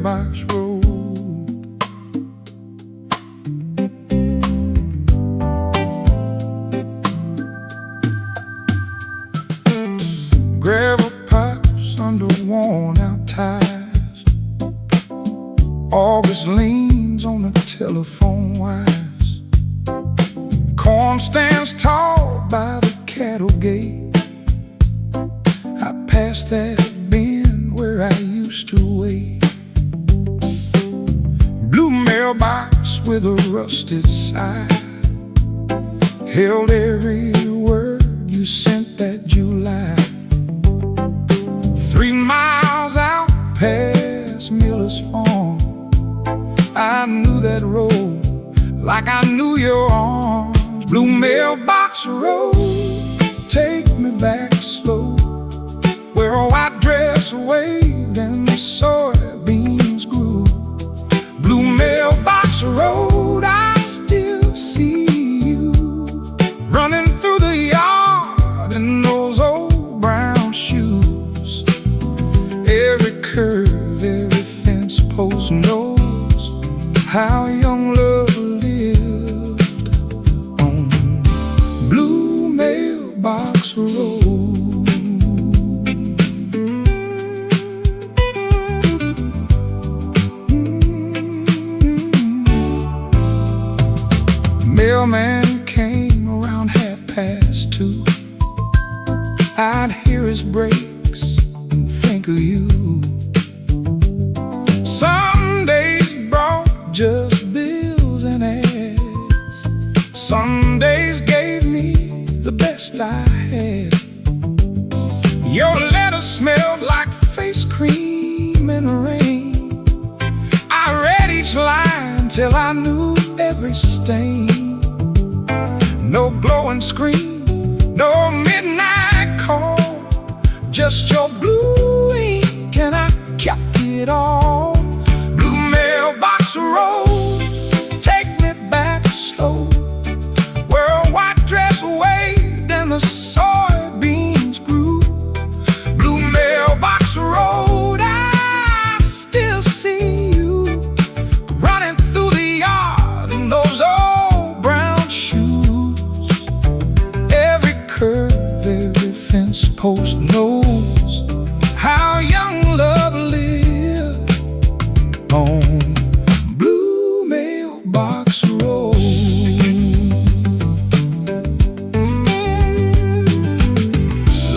mailbox road. Gravel pipes under worn out tires. August leans on the telephone wires. Corn stands tall by the cattle gate. I passed that bend where I used to wait. Blue mailbox with a rusted side held every word you sent that July. 3 miles out past Miller's Farm, I knew that road like I knew your arms. Blue mailbox road, take me back slow, where a white dress waved and the soybeans grew. Blue mailbox road, I still see you running through the yard in those old brown shoes. Every curve, every fence post knows how young love lived on Blue mailbox road. Mailman came around 2:30. I'd hear his brakes and think of you. Some days brought just bills and ads. Some days gave me the best I had. Your letter smelled like face cream and rain. I read each line till I knew every stain. No glowing screen, no midnight call, just your blue ink and I kept it all. Blue mailbox road, take me back slow, where a white dress waved and the soybeans grew. Blue mailbox road, I still see you running through the yard in those old brown shoes. Every curve, every fence post knows how young love lived on Blue mailbox road.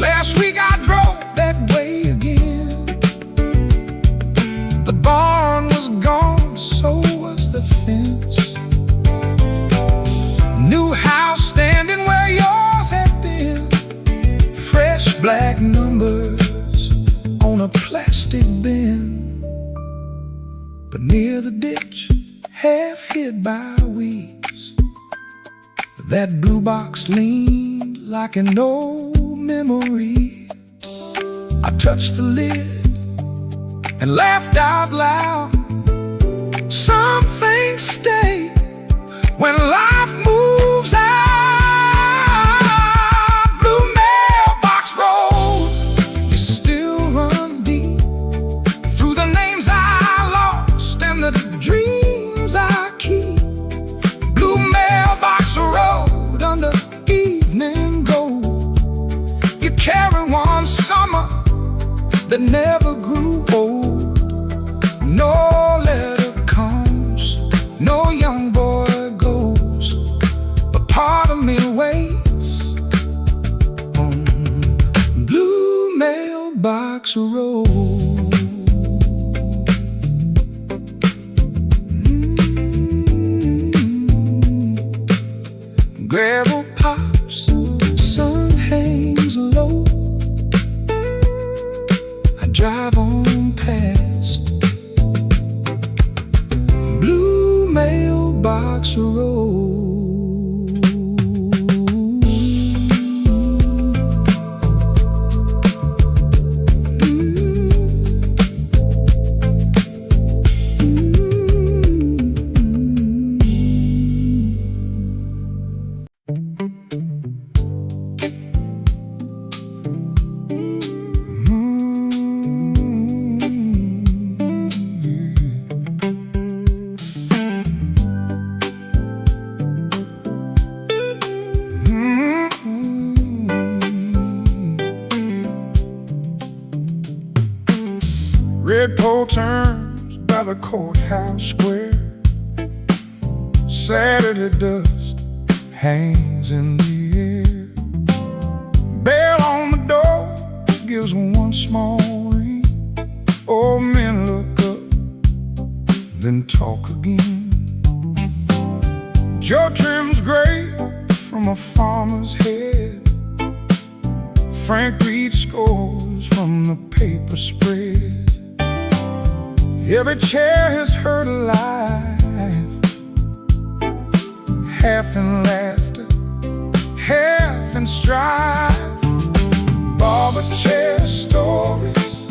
Last week I drove that way again. The barn was gone, so was the fence. New house standing where yours had been. Fresh black numbers on a plastic bin. But near the ditch, half hid by weeds, that blue box leaned like an old memory. I touched the lid and laughed out loud. Some things stay when life moves out. Blue mailbox road, you still run deep through the names I lost and the dreams I keep. Blue mailbox road under evening gold, you carry one summer that never grew old. No letter comes, no young boy goes, but part of me waits on Blue mailbox road. Gravel pops, sun hangs low. I drive on past Blue mailbox road. Red pole turns by the courthouse square. Saturday dust hangs in the air. Bell on the door gives one small ring. Old men look up, then talk again. Joe trims gray from a farmer's head. Frank reads scores from the paper spread. Every chair has heard a life, half in laughter, half in strife. Barber chair stories,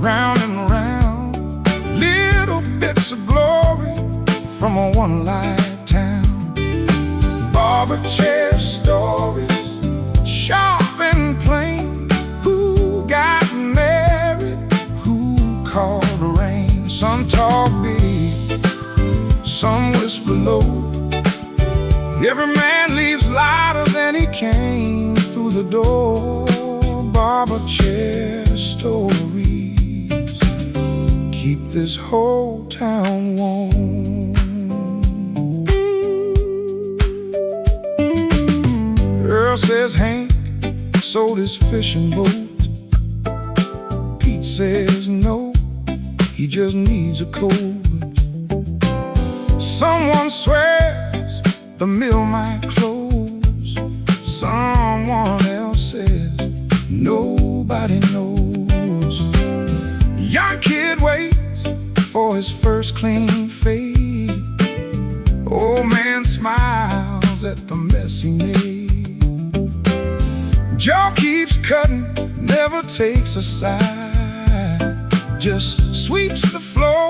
round and round, little bits of glory from a one lifetime. Barber chair stories, sharp and plain. Who got married? Who called the rain? Some talk big, some whisper low. Every man leaves lighter than he came through the door. Barber chair stories keep this whole town warm. Earl says Hank sold his fishing boat. Pete says no, he just needs a coat. Someone swears the mill might close. Someone else says nobody knows. Young kid waits for his first clean fade. Old man smiles at the mess he made. Joe keeps cutting, never takes a side. Just sweeps the floor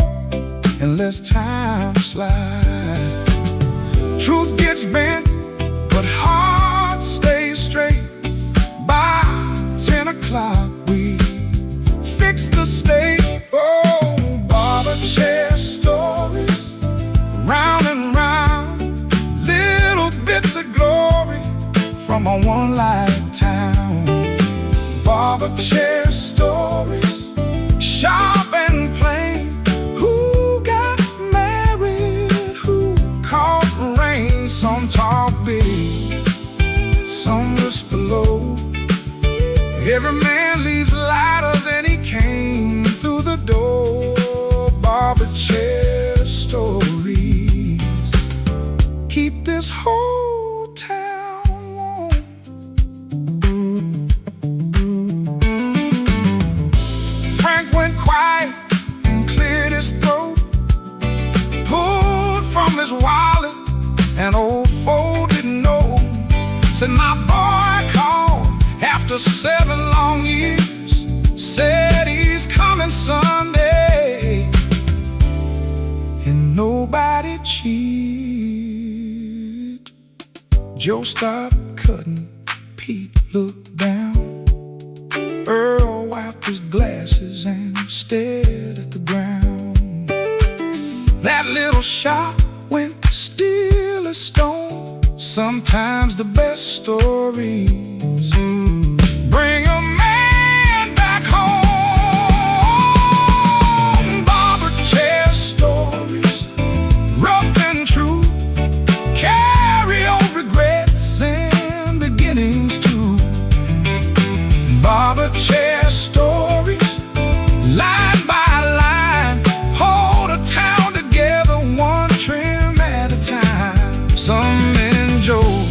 and lets time slide. Truth gets bent, but heart stays straight. By 10 o'clock we fix the state. Oh, barber chair stories, round and round, little bits of glory from a one lifetime. Barber chair stories, sharp and plain. Who got married? Who caught rain? Some talk big, some whisper low. Every man leaves lighter than he came through the door. Barber chair stories keep this whole town warm. Frank went quiet and cleared his throat, pulled from his wallet an old folded note. Said, my boy called after 7 long years, said he's coming Sunday, and nobody cheered. Joe stopped cutting, Pete looked down. Earl wiped his glasses and stared at the ground. That little shop went still as stone. Sometimes the best stories bring a man back home. Barber chair stories, rough and true, carry old regrets and beginnings too. Barber chair stories, line by line, hold a town together, one trim at a time. Some men joke,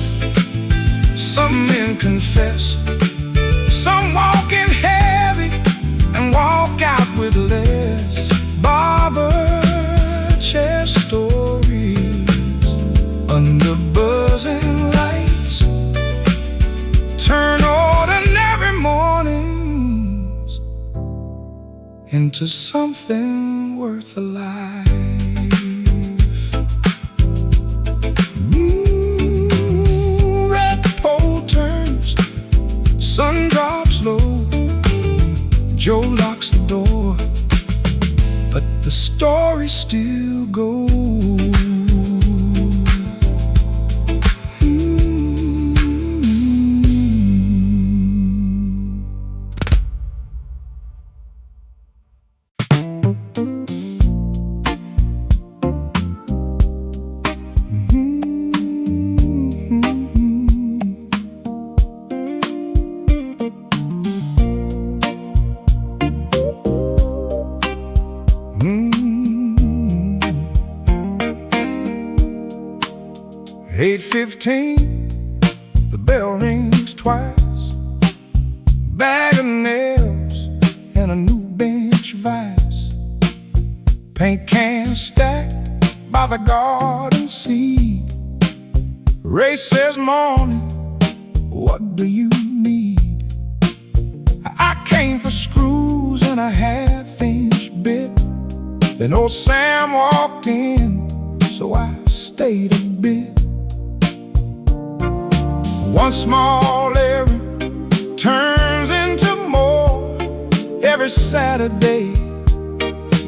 some men confess, some walk in heavy and walk out with less. Barber chair stories, under buzzing lights, turn ordinary mornings into something worth a life. Red pole turns, sun drops low. Joe locks the door, but the story still goes. 8:15, the bell rings twice. Bag of nails and a new bench vise. Paint cans stacked by the garden seat. Ray says, morning, what do you need? I came for screws and a half-inch bit. Then old Sam walked in, so I stayed a bit. One small errand turns into more every Saturday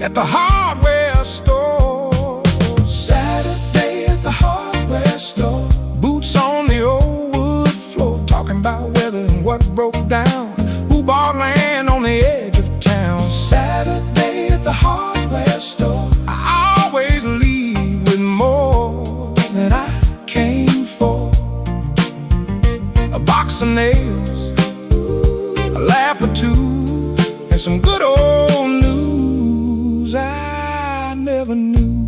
at the hardware store. Saturday at the hardware store. Boots on the old wood floor, talking about weather and what broke down. Who bought land on the edge of town. Saturday at the hardware store. I always leave with more than I came for. A box of nails, a laugh or two, and some good old news I never knew.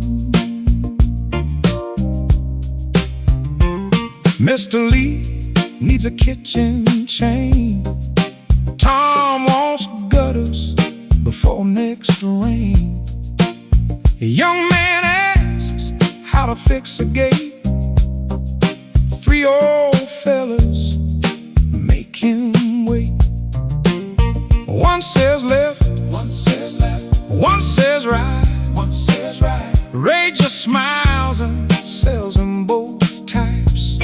Mr. Lee needs a kitchen chain. Tom wants gutters before next rain. A young man asks how to fix a gate. 3 old fellas make him wait. One says left, one says left, one says right, one says right. Ray just smiles and sells them both types.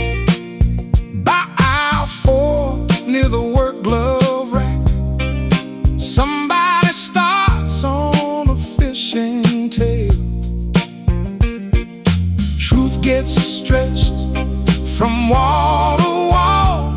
By aisle 4 near the work glove rack, somebody starts on a fishing tail. Truth gets stretched from wall to wall,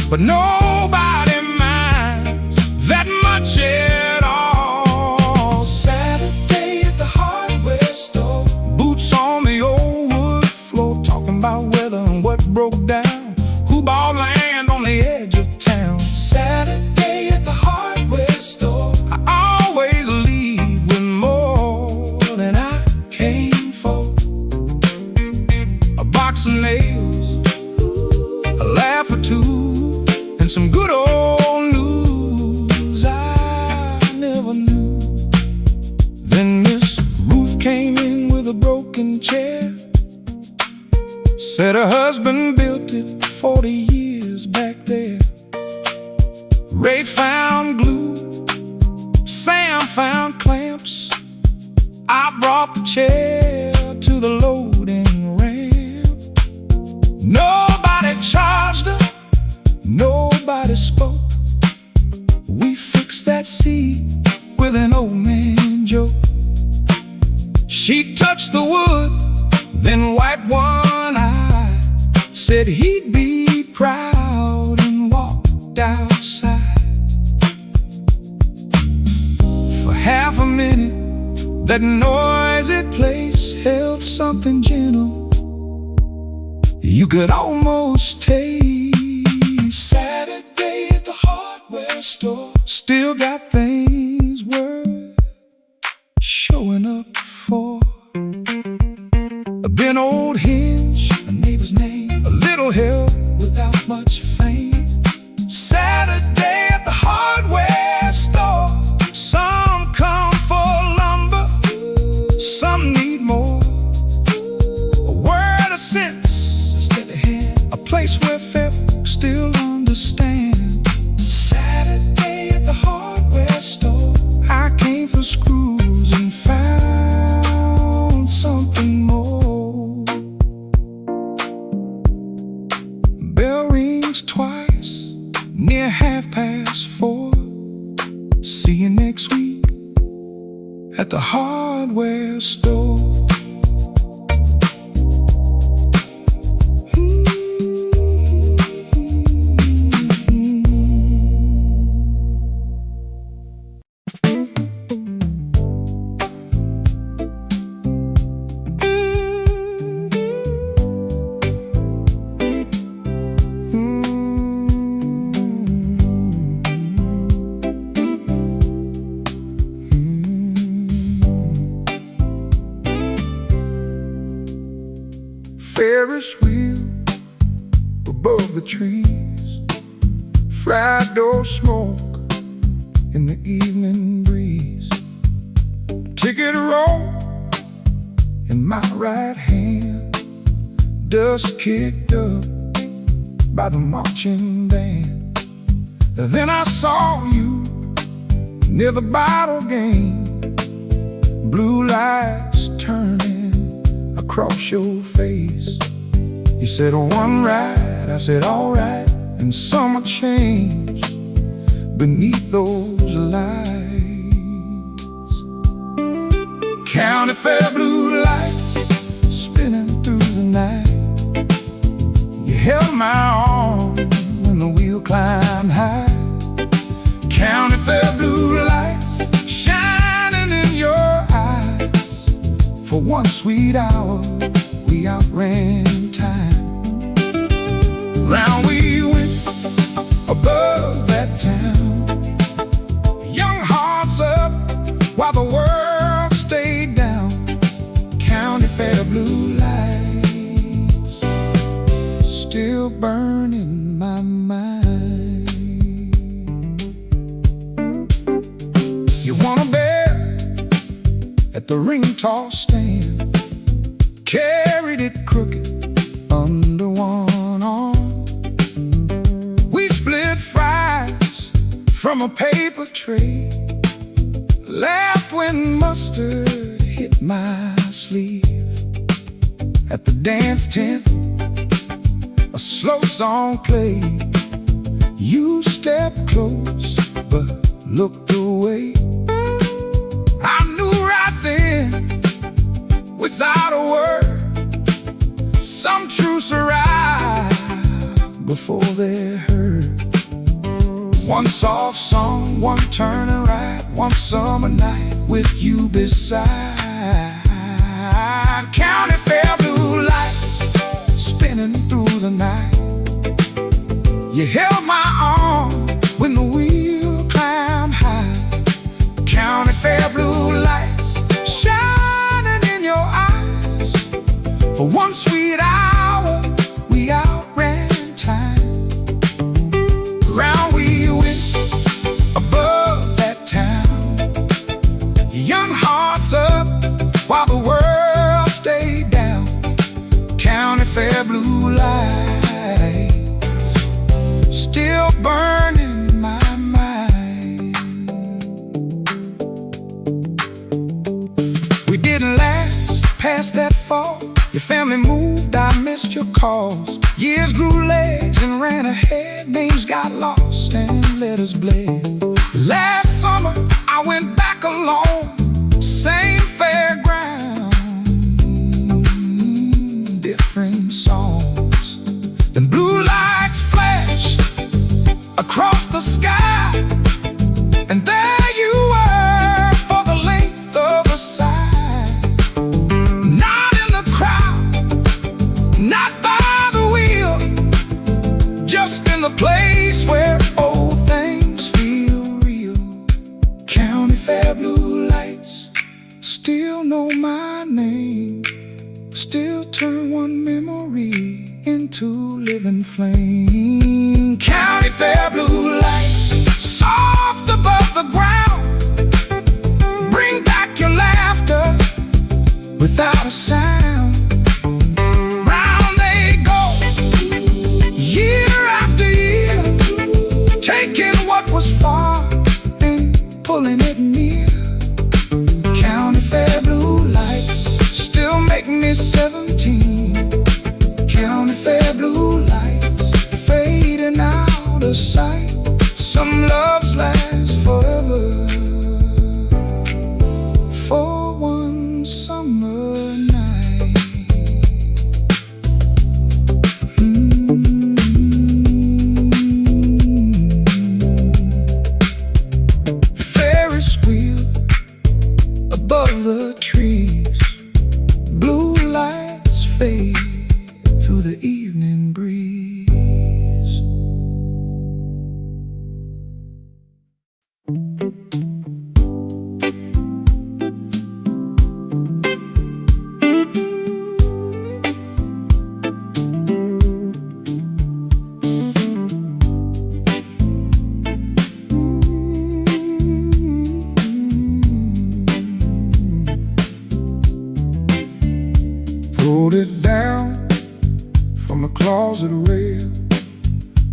but nobody minds that much at all. Saturday at the hardware store. Boots on the old wood floor, talking about weather and what broke down. Who bought land on the edge of town. Saturday at the hardware store. I always leave with more than I came for. A box of nails, a laugh or two, and some good old news I never knew. Then Miss Ruth came in with a broken chair. Said her husband built it 40 years back there. Ray found glue, Sam found clamps. I brought the chair to the loading ramp. Nobody charged her, nobody spoke. We fixed that seat with an old man joke. She touched the wood, then wiped one eye. Said he'd be proud and walked outside. For half a minute, that noisy place held something gentle you could almost taste. Saturday at the hardware store. Still got things worth showing up for. A bent old hinge, a neighbor's name, a little help without much fame. Saturday at the hardware store. Some come for lumber, some need more. A word of sense, a steady hand, a place where fair folk still understand. Saturday at the hardware store. I came for screws and found something more. Bell rings twice, near 4:30. See you next week at the hardware store. Ferris wheel above the trees, fried door smoke in the evening breeze. Ticket roll in my right hand, dust kicked up by the marching band. Then I saw you near the bottle game, blue lights turning across your face. You said one ride, I said alright, and summer changed beneath those lights. County Fair blue lights spinning through the night. You held my arm when the wheel climbed high. County Fair blue lights shining in your eyes. For one sweet hour we outran time. Round we went above that town, young hearts up while the world stayed down. County Fair blue lights still burn in my mind. You won a bear at the ring toss stand, carried it crooked under one arm. We split fries from a paper tray, laughed when mustard hit my sleeve. At the dance tent, a slow song played. You stepped close but looked away. I knew right then, without a word, some truths arrive before they're heard. One soft song, one turning right, one summer night with you beside. County Fair blue lights spinning through the night. You held my arm when the wheel climbed high. County Fair blue lights shining in your eyes. For one sweet hour we outran time. Round we went above that town, young hearts up while the world stayed down. County Fair blue lights still burn in my mind. We didn't last past that fall. Your family moved, I missed your calls. Years grew legs and ran ahead. Names got lost and letters bled. Last summer I went back alone, same fairground, different songs. Then blue lights flashed across the sky, and there you were for the length of a sigh. Not in the crowd, not by the wheel, just in the place where old things feel real. County Fair blue lights still know my name, still turn one memory into living flame. County Fair blue lights, soft above the ground, bring back your laughter without a sound. Round they go, year after year, taking what was far and pulling it near. County Fair blue lights still make me 17. County Fair blue lights fading out of sight. Some loves last forever, for one summer night. Ferris wheel above the trees, blue lights fade through the evening breeze. Wrote it down from the closet rail,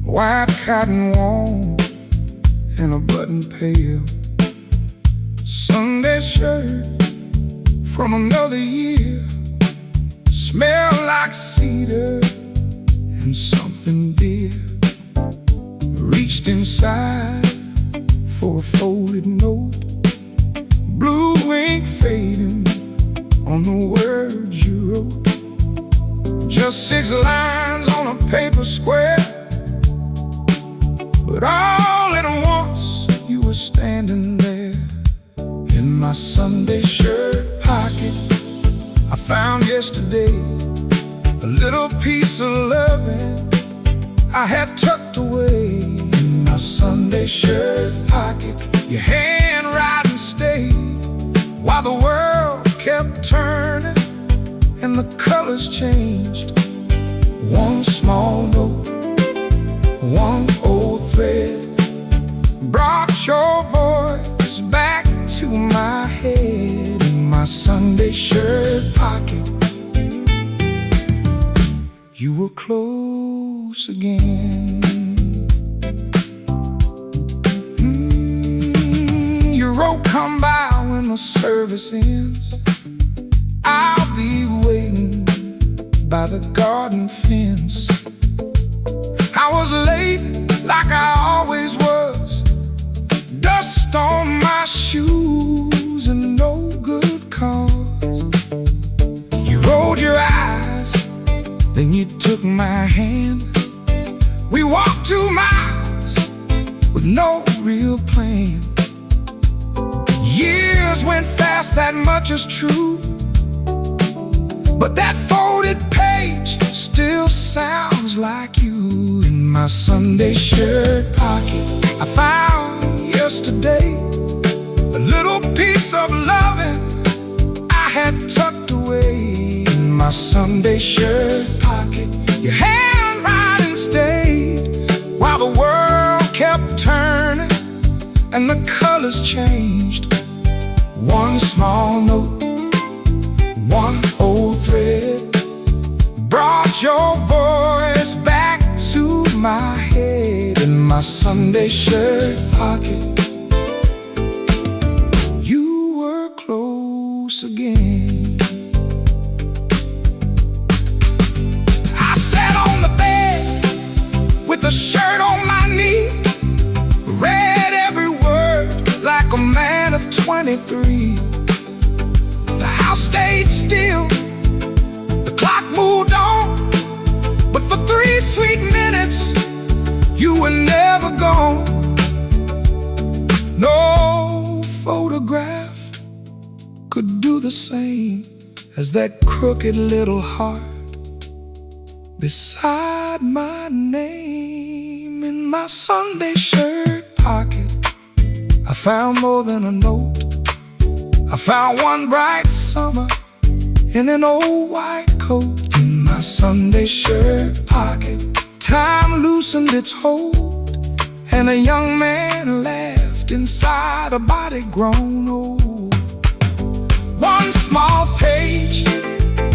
white cotton warm in a button pail. Sunday shirt from another year, smell like cedar and something dear. Reached inside for a folded note, blue ink fading on the words you wrote. Just 6 lines on a paper square, but all at once you were standing there. In my Sunday shirt pocket, I found yesterday a little piece of loving I had tucked away. In my Sunday shirt pocket, your handwriting stayed while the world kept turning and the colors changed. One small note, one old thread brought your voice back to my head. In my Sunday shirt pocket, you were close again. Your wrote, come by when the service ends. I'll be waiting by the garden fence. I was late like I always was, dust on my shoes and no good cause. You rolled your eyes, then you took my hand. We walked 2 miles with no real plan. Years went fast, that much is true, but that folded page still sounds like you. In my Sunday shirt pocket, I found yesterday a little piece of loving I had tucked away. In my Sunday shirt pocket, your handwriting stayed while the world kept turning and the colors changed. One small note, one old thread brought your voice back to my head. In my Sunday shirt pocket, you were close again. I sat on the bed with the shirt on my knee, read every word like a man of 23. The house stayed still, the clock moved on, but for 3 sweet minutes you were never gone. No photograph could do the same as that crooked little heart beside my name. In my Sunday shirt pocket, I found more than a note. I found one bright summer in an old white coat. In my Sunday shirt pocket, time loosened its hold, and a young man laughed inside a body grown old. One small page,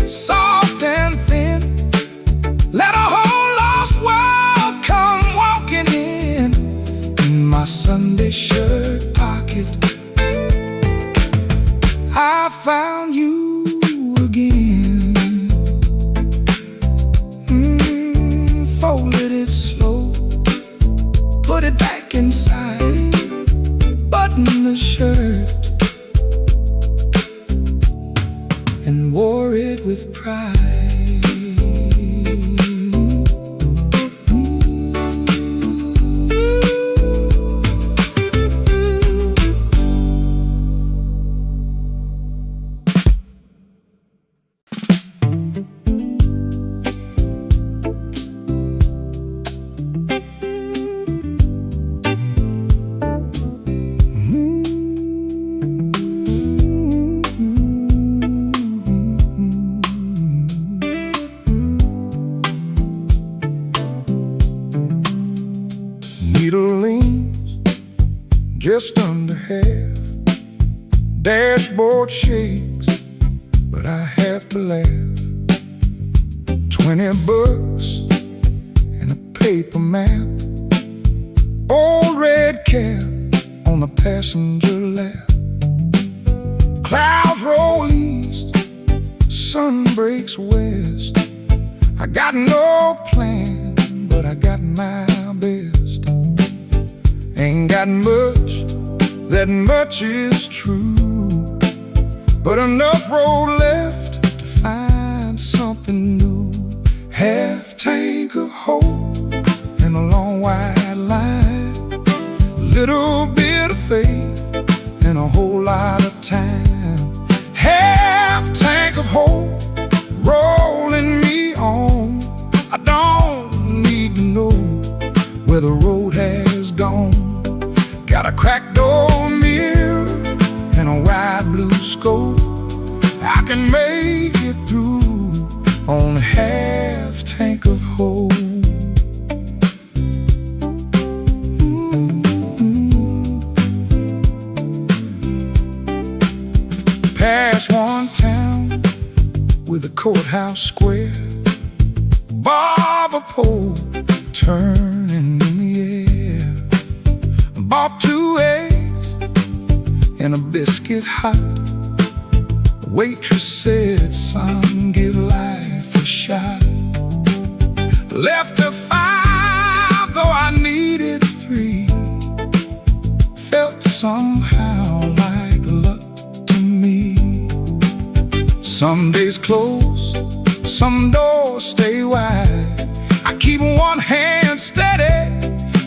soft and thin, let a whole lost world come walking in. In my Sunday shirt pocket, I found you again. Folded it slow, put it back inside, buttoned the shirt, and wore it with pride. Needle leans just under half, dashboard shakes, but I have to laugh. 20 bucks and a paper map, old red cap on the passenger lap. Clouds roll east, sun breaks west. I got no plan, but I got my best. Ain't got much, that much is true, but enough road left to find something new. Half tank of hope and a long white line, little bit of faith and a whole lot of time. Half tank of hope rolling me on. I don't need to know where the road has gone. Got a cracked door mirror and a wide blue scope. I can make it through on half tank of hope. Past one town with a courthouse square, barber pole turning in the air. Bought 2 eggs and a biscuit hot. Waitress said, "Son, give life a shot." Left a 5, though I needed 3. Felt somehow like luck to me. Some days close, some doors stay wide. I keep one hand steady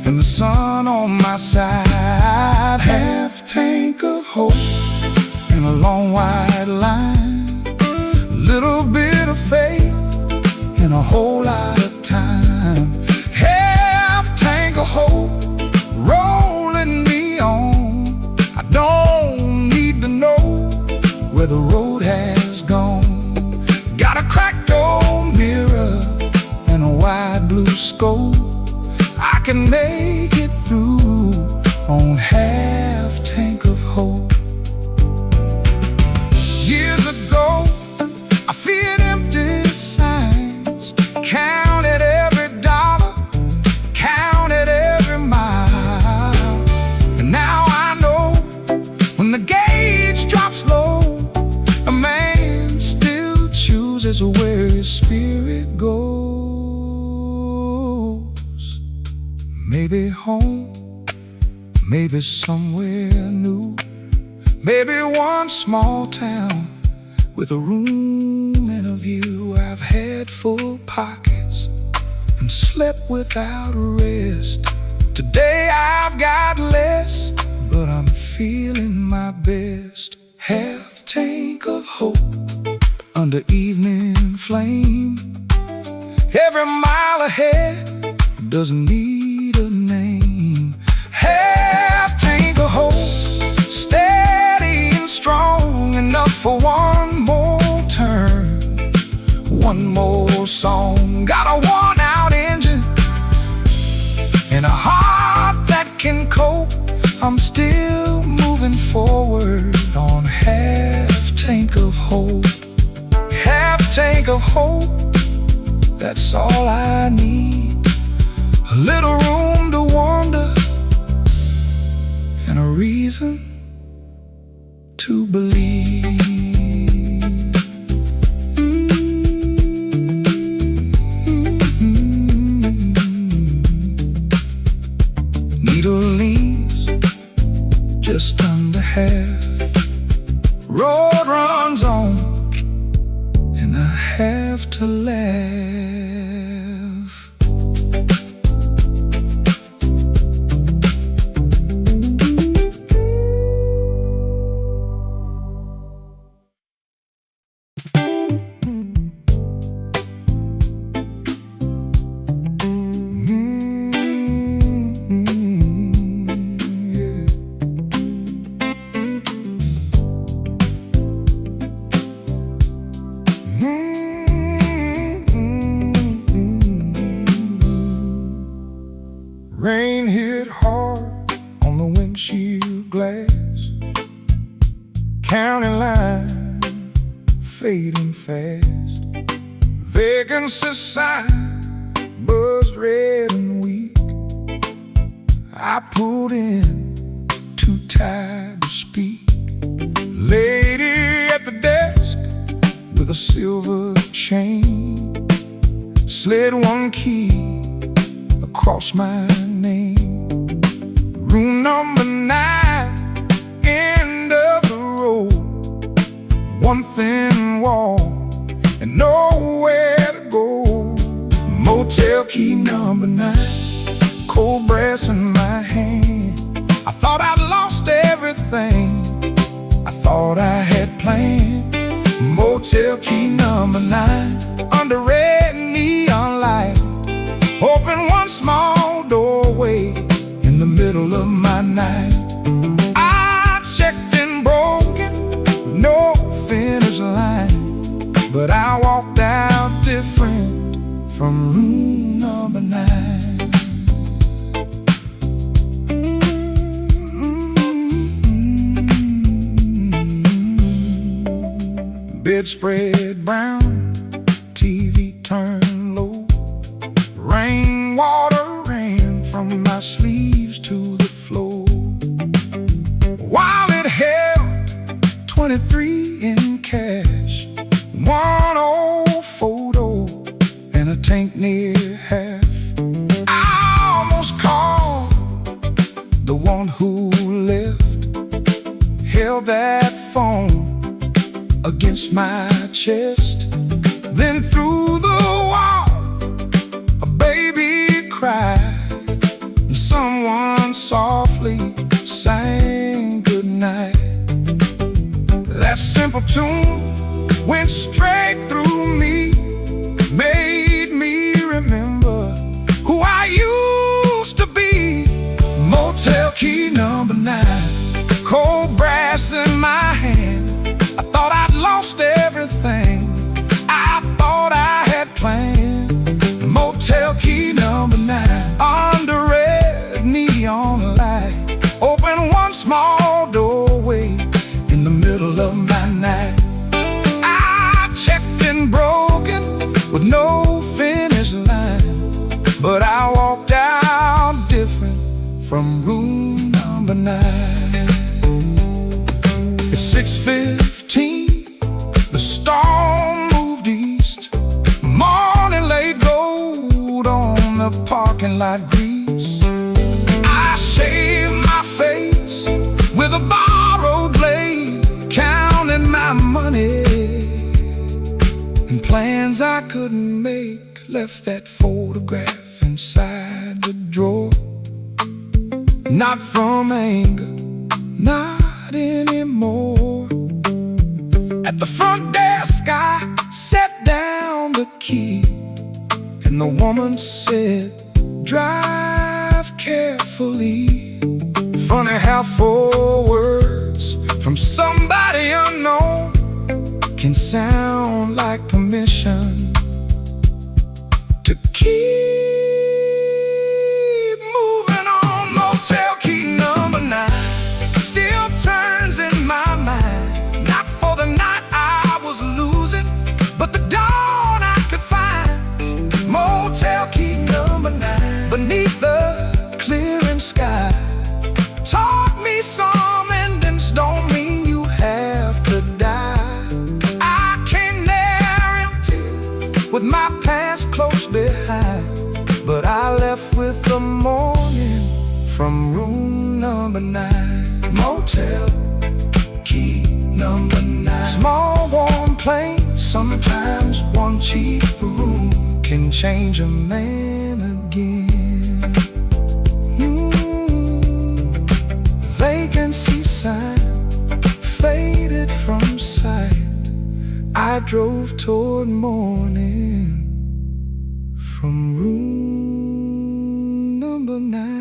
and the sun on my side. Half tank of hope and a long white line, little bit of faith and a whole lot of time. Half tank of hope rolling me on. I don't need to know where the road has gone. Got a cracked old mirror and a wide blue scope. I can make it through on half tank of hope. Years ago, I feared empty signs, counted every dollar, counted every mile. And now I know when the gauge drops low, a man still chooses where his spirit goes. Maybe home, maybe somewhere new, maybe one small town with a room and a view. I've had full pockets and slept without a rest. Today I've got less, but I'm feeling my best. Half tank of hope under evening flame. Every mile ahead doesn't need a name. Half tank of hope, steady and strong, enough for one more turn, one more song. Got a worn-out engine and a heart that can cope. I'm still moving forward on half tank of hope. Half tank of hope, that's all I need. A little room to wander and a reason to believe. Needle leans just under half. Road runs on and I have to laugh. Rain hit hard on the windshield glass. County line fading fast. Vacancy sign buzzed red and weak. I pulled in, too tired to speak. Lady at the desk with a silver chain slid one key across my name. Room number 9, end of the road. One thin wall and nowhere to go. Motel key number 9, cold brass in my hand. I thought I'd lost everything I thought I had planned. Motel key number 9, under red neon light. Open one small doorway in the middle of my night. I checked and broken, with no finish line, but I walked out different from room number 9. Bedspread brown, TV turned low. Rainwater ran from my sleeves to the floor. While it held 23 in cash, one old photo and a tank near half. I almost called the one who left, held that phone against my chest. Then through the wall a baby cried, and someone softly sang goodnight. That simple tune went straight through me, made me remember who I used to be. Motel key number 9, cold brass in my hand. I thought I'd lost everything I thought I had planned. Motel key number 9, under red neon light. Open one small doorway in the middle of my night. I checked and broken, with no finish line, but I walked out different from room number 9. It's 6:15, the storm moved east. Morning laid gold on the parking lot grease. I shaved my face with a borrowed blade, counting my money, and plans I couldn't make left that photograph inside the drawer. Not from anger, not anymore. At the front desk I set down the key, and the woman said, drive carefully. Funny how 4 words from somebody unknown can sound like permission to keep moving on. Motel key number 9 still turns in my mind, not for the night I was losing, but the dawn I could find. Motel key number 9, beneath the clearing sky, taught me some endings don't mean you have to die. I came there empty, with my past close behind, but I left with the morning from room number 9. Motel key number 9. Small warm plane, sometimes one cheap room can change a man again. Vacancy sign faded from sight. I drove toward morning from room number 9.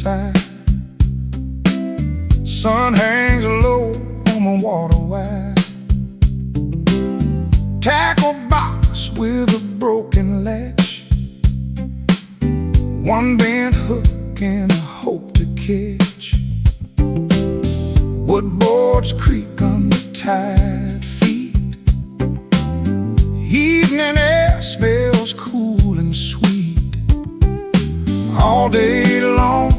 fine. Sun hangs low on the water wide. Tackle box with a broken latch, one bent hook and a hope to catch. Wood boards creak under tired feet. Evening air smells cool and sweet. All day long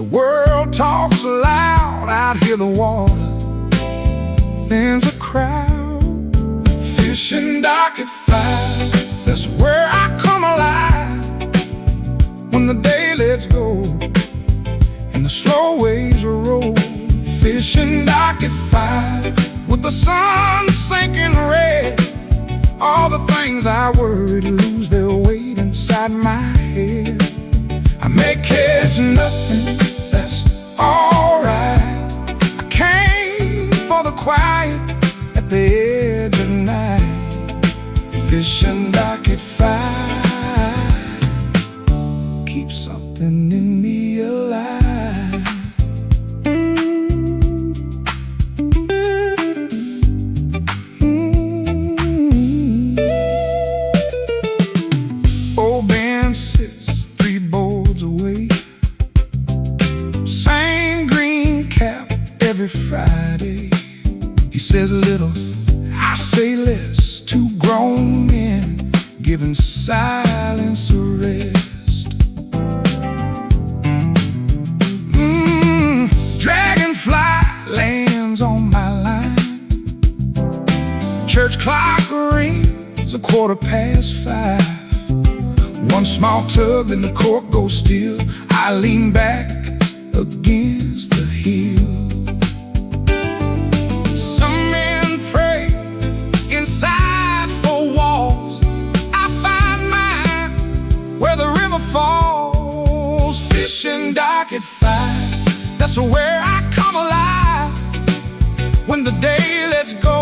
the world talks loud. Out here the water thins a crowd. Fishing dock at 5, that's where I come alive. When the day lets go and the slow waves roll. Fishing dock at 5, with the sun sinking red. All the things I worried lose their weight inside my head. I may catch nothing, that's alright. I came for the quiet at the edge of night. Fishing dock at 5, keep something in me alive. Old Ben sits 3 boards away. Same green cap every Friday. He says little, I say less. 2 grown men giving silence a rest. Dragonfly lands on my line. Church clock rings 5:15. One small tug, then the cork goes still. I lean back against the hill. Some men pray inside 4 walls. I find mine where the river falls. Fishing dock at 5, that's where I come alive. When the day lets go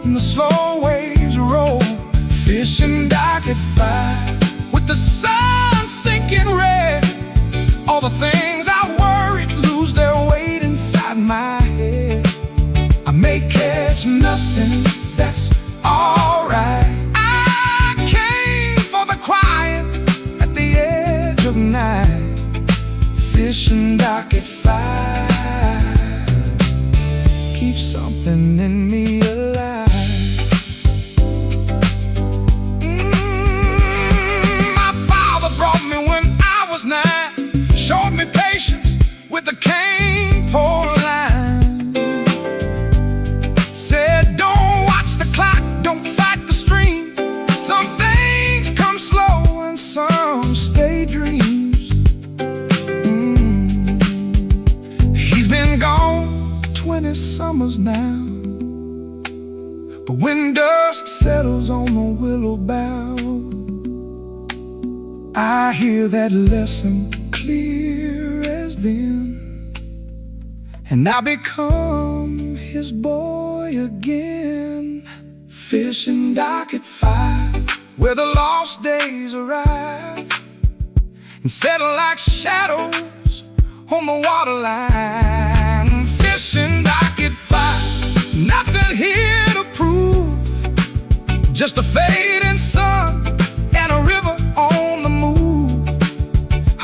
and the slow waves roll. Fishing dock at 5, with the sun sinking red. All the things I worried lose their weight inside my head. I may catch nothing, that's alright. I came for the quiet at the edge of night. Fishing dock at 5, keep something in me alive. My father brought me when I was 9. Showed me patience with the cane pole line. Said don't watch the clock, don't fight the stream. Some things come slow and some stay dreams. He's been gone 20 summers now, but when dust settles on the willow bough, I hear that lesson clear as then, and I become his boy again. Fishing dock at 5, where the lost days arrive and settle like shadows on the waterline. Fishing dock at 5, nothing here to prove, just a fading sun and a river on the move.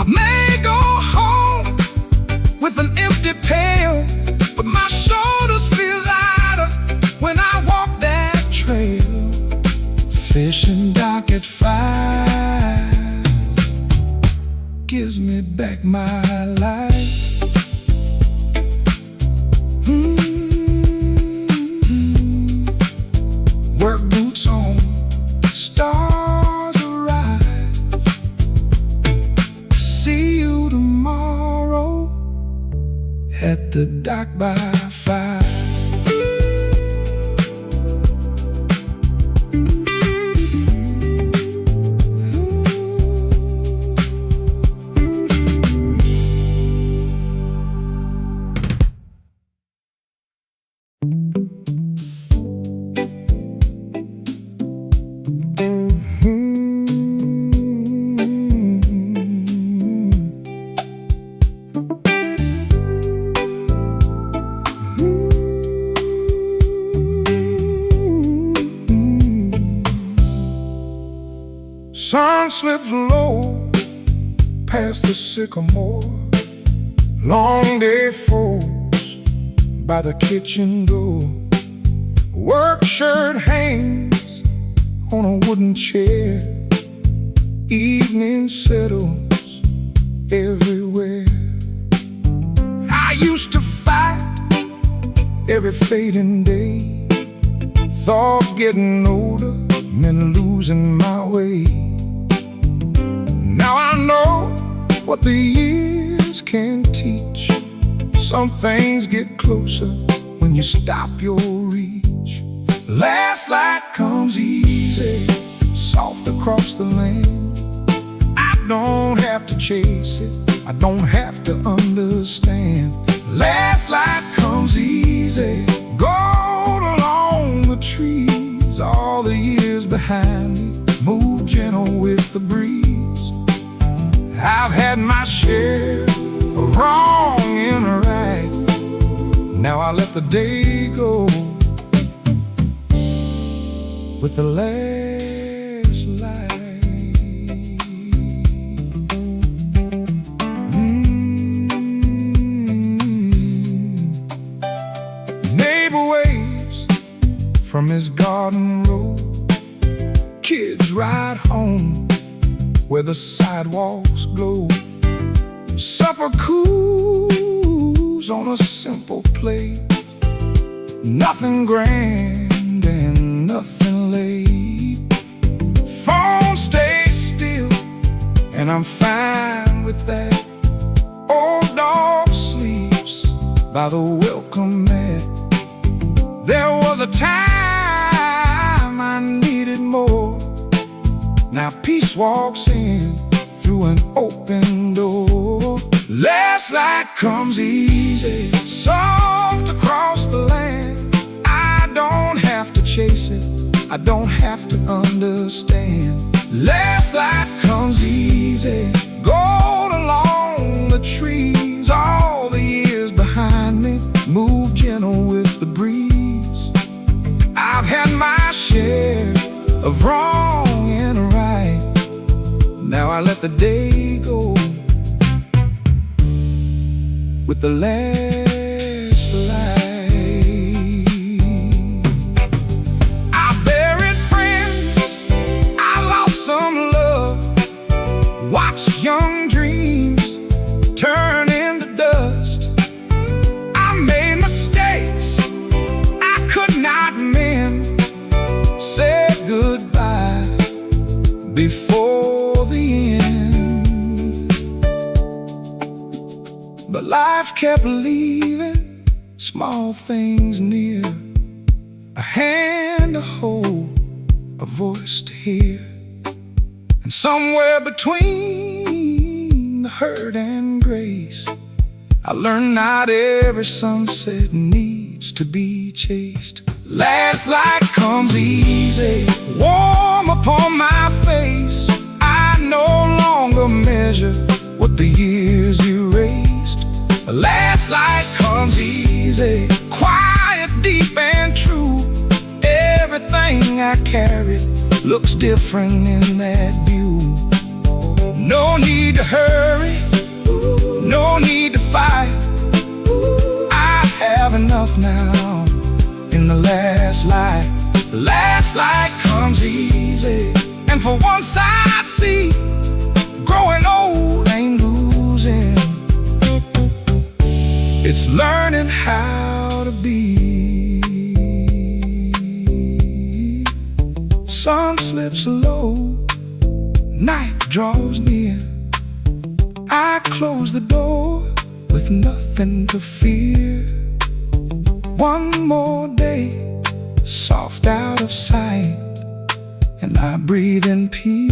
I may go home with an empty pail, but my shoulders feel lighter when I walk that trail. Fishing dock at 5 gives me back my life. Work boots on, stars arrive. See you tomorrow at the dock by 5. Sun slips low past the sycamore. Long day falls by the kitchen door. Work shirt hangs on a wooden chair. Evening settles everywhere. I used to fight every fading day. Thought getting older meant losing my way. Now I know what the years can teach. Some things get closer when you stop your reach. Last light comes easy, soft across the land. I don't have to chase it, I don't have to understand. Last light comes easy, gold along the trees. All the years behind me move gentle with the breeze. I've had my share of wrong and right. Now I let the day go with the last light. Neighbor waves from his garden road. Kids ride home where the sidewalks glow. Supper cools on a simple plate. Nothing grand and nothing late. Phone stays still and I'm fine with that. Old dog sleeps by the welcome mat. There was a time I needed more. Now peace walks in through an open door. Last light comes easy, soft across the land. I don't have to chase it, I don't have to understand. Last light comes easy, gold along the trees. All the years behind me move gentle with the breeze. I've had my share of wrong and right. Now I let the day go with the last light. I buried friends, I lost some love. Watched young dreams turn into dust. I made mistakes I could not mend. Said goodbye before the end. But life kept leaving small things near. A hand to hold, a voice to hear. And somewhere between the hurt and grace, I learned not every sunset needs to be chased. Last light comes easy, warm upon my face. I no longer measure what the years erased. The last light comes easy, quiet, deep and true. Everything I carried looks different in that view. No need to hurry, no need to fight. I have enough now in the last light. The last light comes easy, and for once I see growing old ain't losing. It's learning how to be. Sun slips low, night draws near. I close the door with nothing to fear. One more day, soft out of sight, and I breathe in peace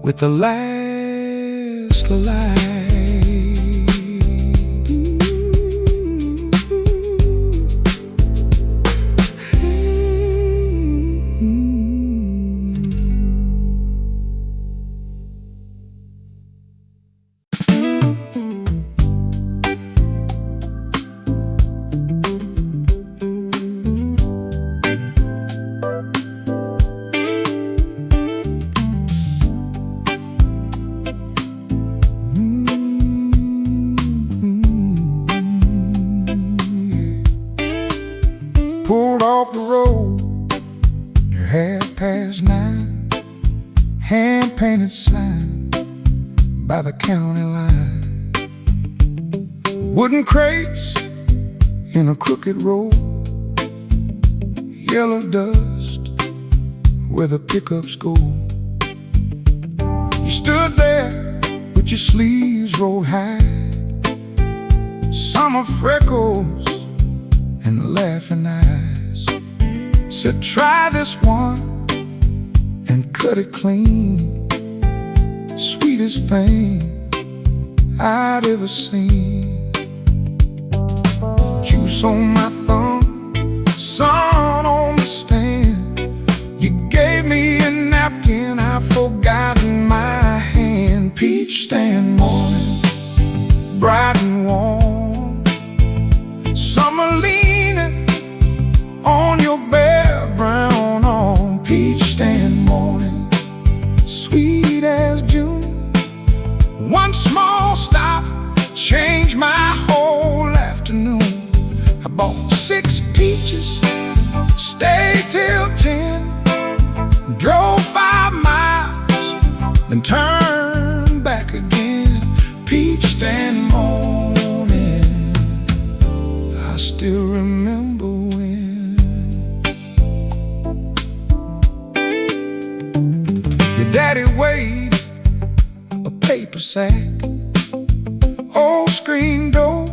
with the last light. past 9, hand-painted sign by the county line. Wooden crates in a crooked road, yellow dust where the pickups go. You stood there with your sleeves rolled high, summer freckles and laughing eyes. Said, try this one and cut it clean. Sweetest thing I'd ever seen. Juice on my thumb, sun on the stand. You gave me a napkin I forgot in my hand. Peach stand morning, bright and warm. Summer leaning on your bare brown arm. Peach stand morning, sweet as June. One small stop changed my whole afternoon. I bought 6 peaches, stayed till 10, drove 5 miles, then turned back again. Peach stand morning, I still remember when your daddy weighed a paper sack. Old screen door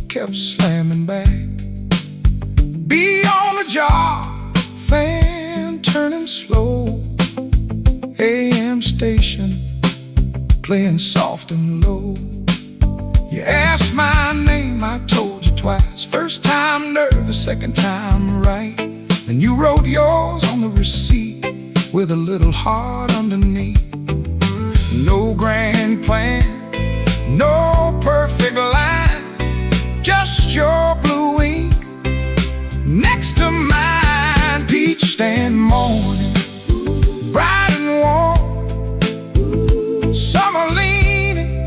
kept slamming back. Be on the job, fan turning slow. AM station playing soft and low. You asked my name, I told you twice. First time nervous, second time right. Then you wrote yours on the receipt with a little heart underneath. No grand plan, no perfect line, just your blue ink next to mine. Peach stand morning, bright and warm. Summer leaning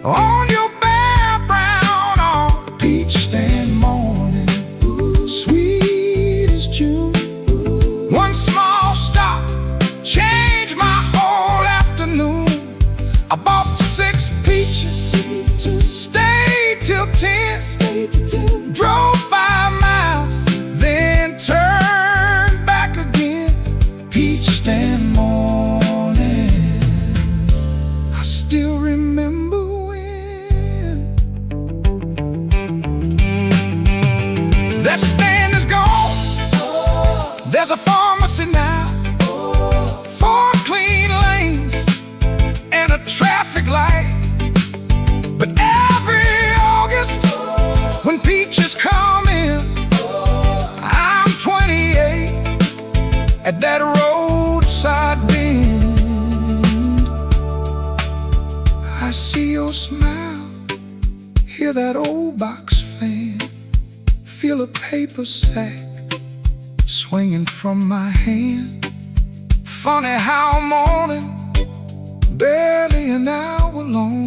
on your bare brown arm. Peach stand morning, sweet as June. One small stop changed my whole afternoon. I bought 6 peaches, stayed till 10, drove 5 miles, then turned back again. Peach stand morning, I still remember when. That stand is gone, there's a pharmacy now, 4 clean lanes and a traffic light. But every August when peaches come in, I'm 28 at that roadside bend. I see your smile, hear that old box fan, feel a paper sack swinging from my hand. Funny how morning, barely an hour long,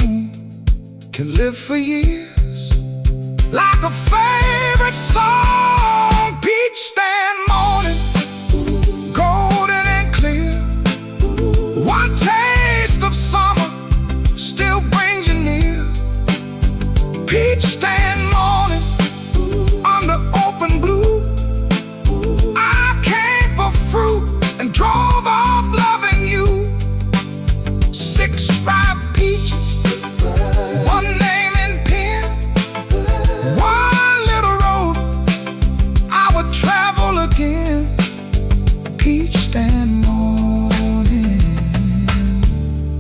can live for years like a favorite song. Peach stand morning, golden and clear. One taste of summer still brings you near. Peach stand morning, under open blue. I came for fruit and drove off loving you. 6 ripe peaches, one name in pen, one little road I would travel again. Peach stand morning,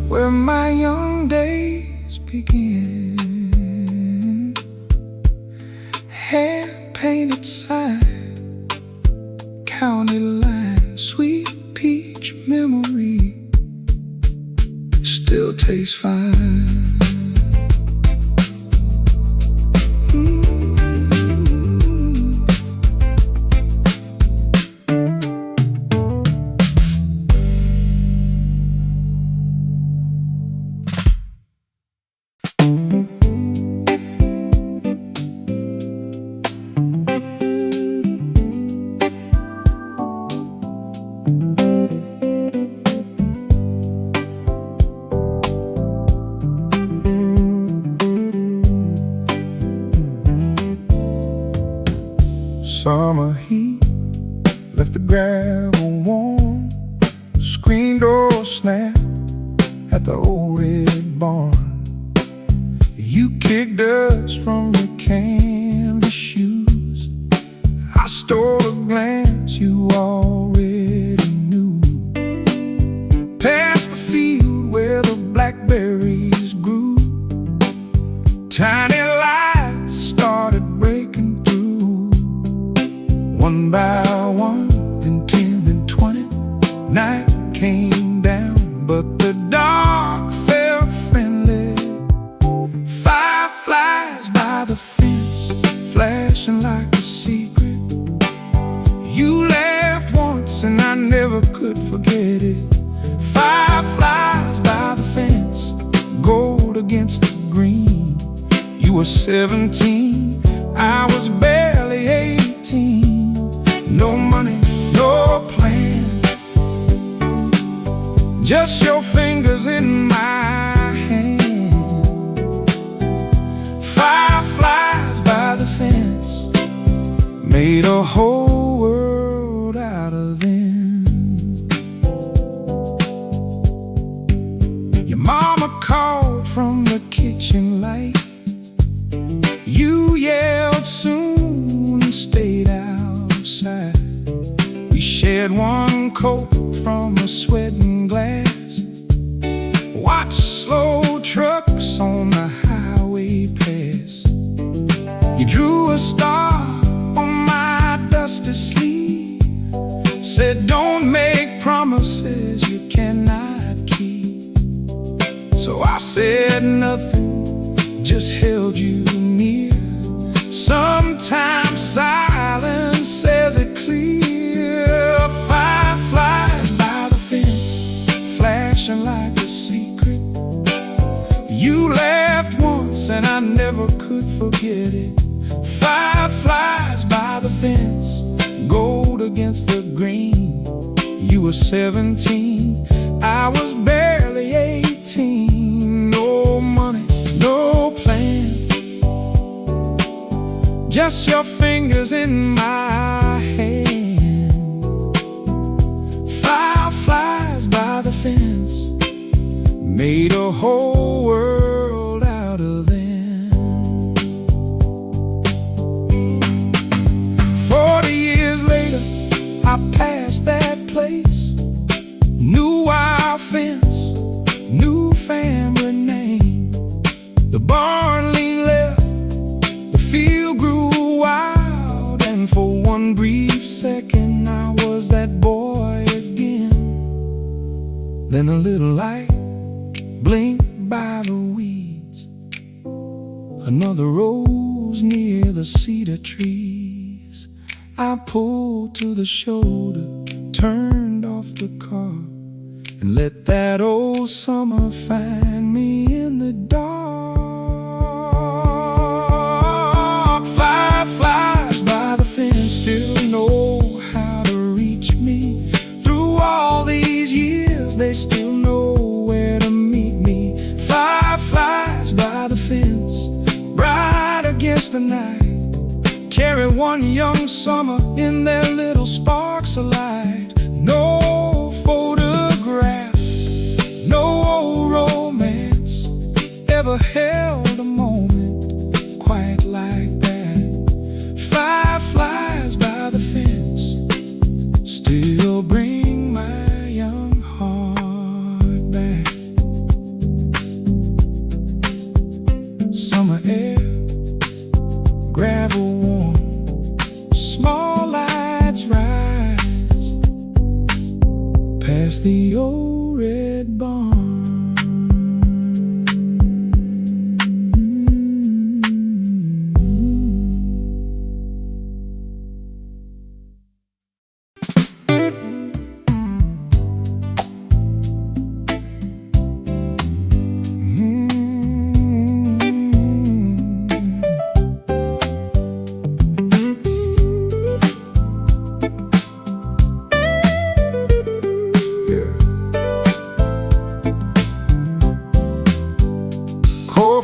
where my young days begin. Hand-painted sign, county line, sweet peach memory, still tastes fine. left the gravel warm. Screen door snap at the old red barn. You kicked dust from your canvas shoes. I stole a glance you already knew. Past the field where the blackberries grew, tiny lights started breaking through. One by one, then 10, then 20. Night came down, but the dark felt friendly. Fireflies by the fence, flashing like a secret. You laughed once and I never could forget it. Fireflies by the fence, gold against the green. You were 17, I was barely 18. No money, no plan, just your fingers in my hand. Fireflies by the fence made a whole world out of them. Your mama called from the kitchen light. You yelled soon and stayed outside. We shared one coat from a sweating glass. Watched slow trucks on the highway pass. You drew a star on my dusty sleeve, said don't make promises you cannot keep. So I said nothing, just held you near. Sometimes silence says it clear. Fireflies by the fence, flashing like a secret. You laughed once and I never could forget it. Fireflies by the fence, gold against the green. You were 17, I was barely 18. No money, no plan, just your fingers in my hand. Fireflies by the fence made a whole world out of them. 40 years later, I passed that place. New wire fence, new family name. The barn leaned left, the field grew wild, and for one brief second I was that boy again. Then a little light blinked by the weeds. Another rose near the cedar trees. I pulled to the shoulder, turned off the car, and let that old summer find me in the dark. Fireflies by the fence still know how to reach me. Through all these years, they still know where to meet me. Fireflies by the fence, bright against the night, carry one young summer in their little sparks of light. No photograph, no old romance ever held a moment quite like that. Fireflies by the fence still bring my young heart back. Summer air, gravel warm, small lights rise past the old red barn.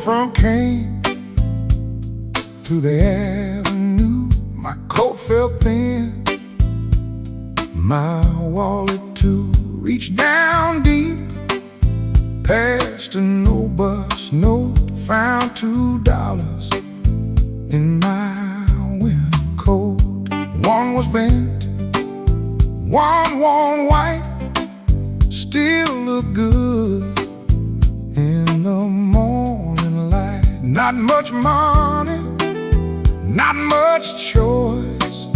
Front came through the avenue. My coat felt thin, my wallet to reach down deep, past a no bus note, found $2 in my winter coat. One was bent, one worn white, still look good in the morning light. Not much money, not much choice,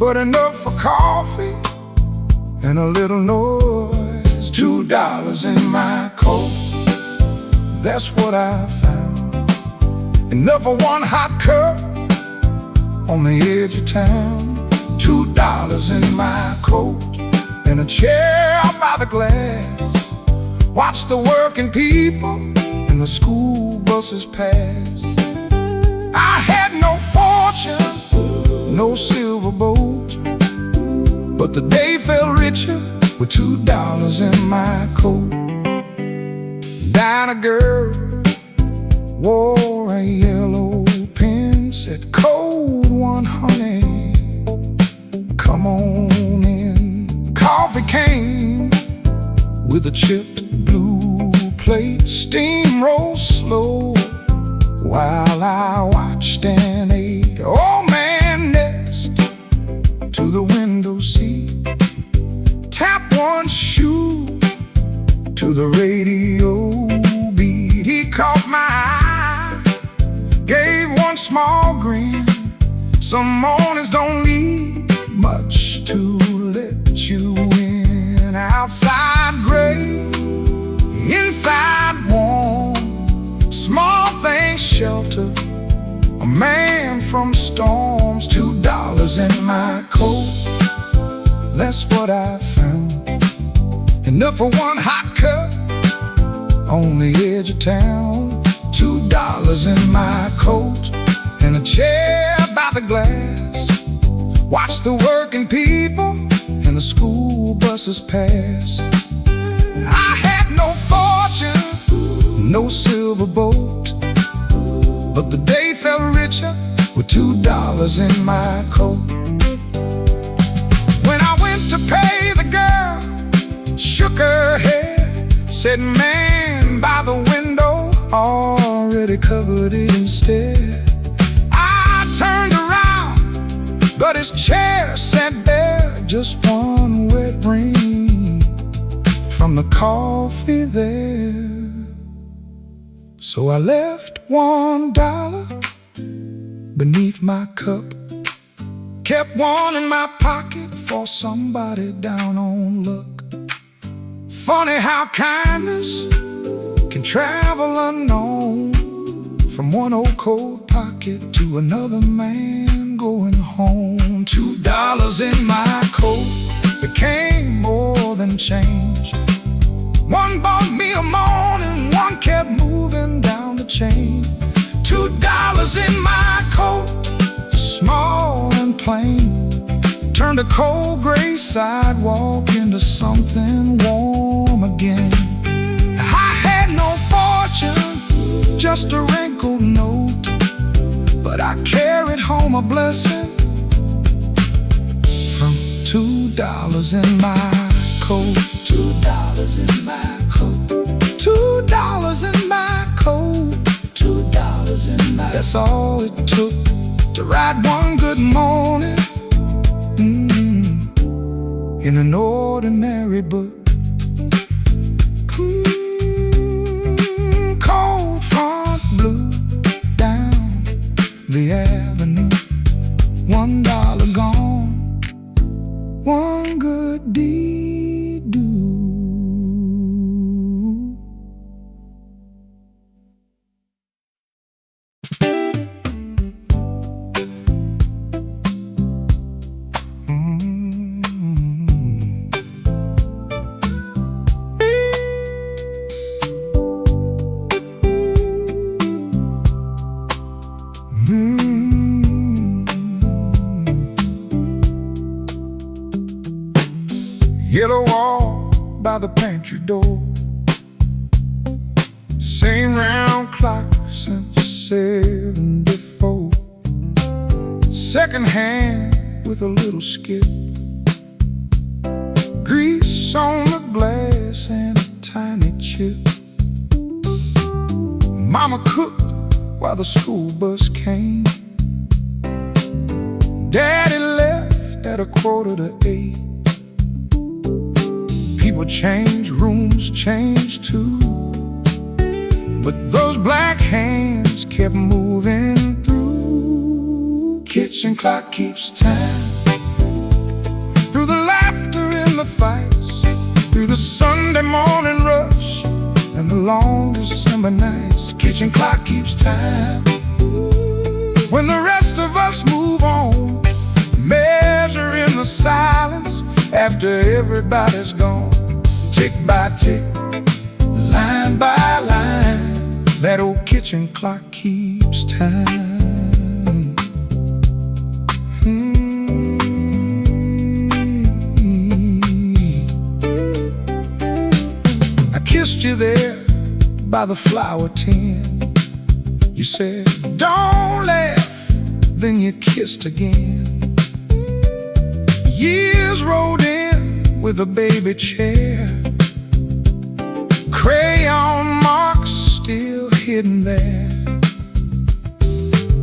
but enough for coffee and a little noise. $2 in my coat, that's what I found. Enough for one hot cup on the edge of town. $2 in my coat and a chair by the glass. Watch the working people and the school buses pass. I had no fortune, no silver boat, but the day felt richer with $2 in my coat. Dinah girl wore a yellow pin, said, "Cold one, honey, come on in." Coffee came with a chipped blue plate. Steam rose slow while I watched and ate. Old man next to the window seat, tap one shoe to the radio beat. He caught my eye, gave one small grin. Some mornings don't need much to let you in. Outside gray, inside warm, small things shelter a man from storms. $2 in my coat, that's what I found. Enough for one hot cup on the edge of town. $2 in my coat and a chair by the glass. Watch the working people and the school buses pass. I had no fortune, no silver boat, but the day felt richer with $2 in my coat. When I went to pay the girl, shook her head, said, "Man by the window already covered it instead." I turned around, but his chair sat there, just one wet ring from the coffee there. So I left $1 beneath my cup, kept one in my pocket for somebody down on luck. Funny how kindness can travel unknown, from one old cold pocket to another man going home. $2 in my coat became more than change. One bought me a morning, one kept moving down the chain. $2 in my coat, small and plain, turned a cold gray sidewalk into something warm again. I had no fortune, just a wrinkled note, but I carried home a blessing from $2 in my coat. $2 in my coat. $2 in my coat. $2 in my. That's all it took to write one good morning in an ordinary book. Cold front blue down the avenue. $1 gone, one good deed do. Yellow wall by the pantry door, same round clock since '74. Second hand with a little skip, on the glass and a tiny chip. Mama cooked while the school bus came. Daddy left at 7:45. People change, rooms change too, but those black hands kept moving through. Kitchen clock keeps time, through the laughter and the fights, through the Sunday morning rush and the long December nights. Kitchen clock keeps time. When the rest of us move on, measuring the silence after everybody's gone. Tick by tick, line by line, that old kitchen clock keeps time. I kissed you there by the flower tin. You said, don't laugh, then you kissed again. Years rolled in with a baby chair, crayon marks still hidden there.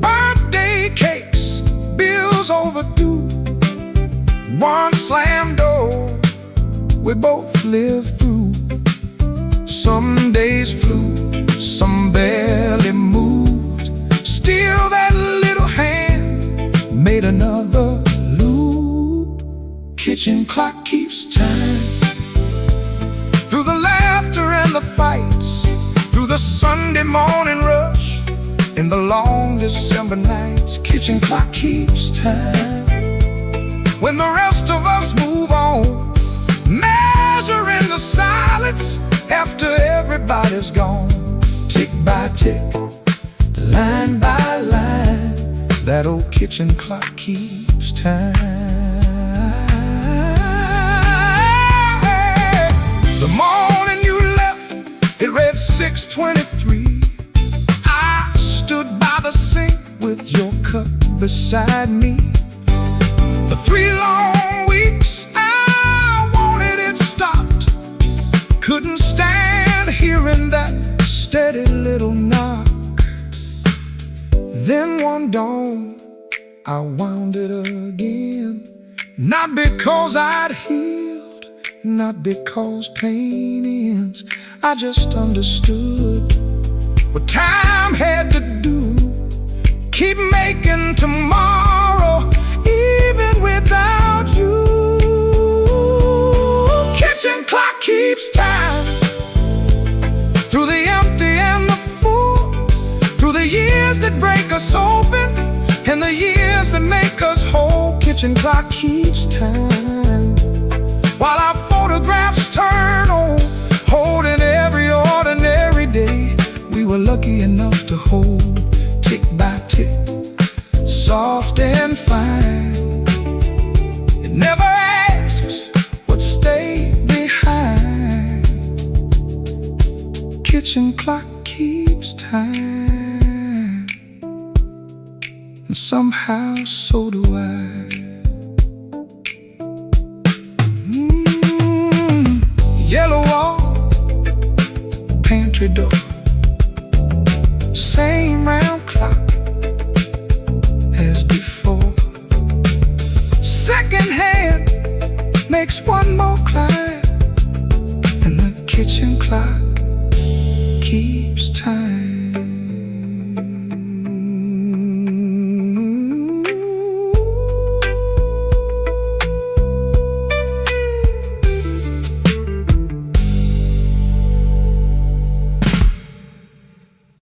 Birthday cakes, bills overdue, one slam door we both lived through. Some days flew, some barely moved, still that little hand made another loop. Kitchen clock keeps time, through the laughter and the fights, through the Sunday morning rush in the long December nights. Kitchen clock keeps time. When the rest of us move on, measuring the silence after everybody's gone. Tick by tick, line by line, that old kitchen clock keeps time. The morning you left, it read 6:23. I stood by the sink with your cup beside me. For 3 long weeks I wanted it stopped, couldn't stand hearing that steady little knock. Then one dawn I wound it again, not because I'd healed, not because pain ends. I just understood what time had to do. Keep making tomorrow even without you. Kitchen clock keeps time, through the empty and the full, through the years that break us open and the years that make us whole. Kitchen clock keeps time, while our photographs turn on, holding every ordinary day we were lucky enough to hold. Tick by tick, soft and fine, it never asks what stayed behind. Kitchen clock keeps time, and somehow so do I. Yellow wall, pantry door, same round clock as before. Second hand makes one more climb, and the kitchen clock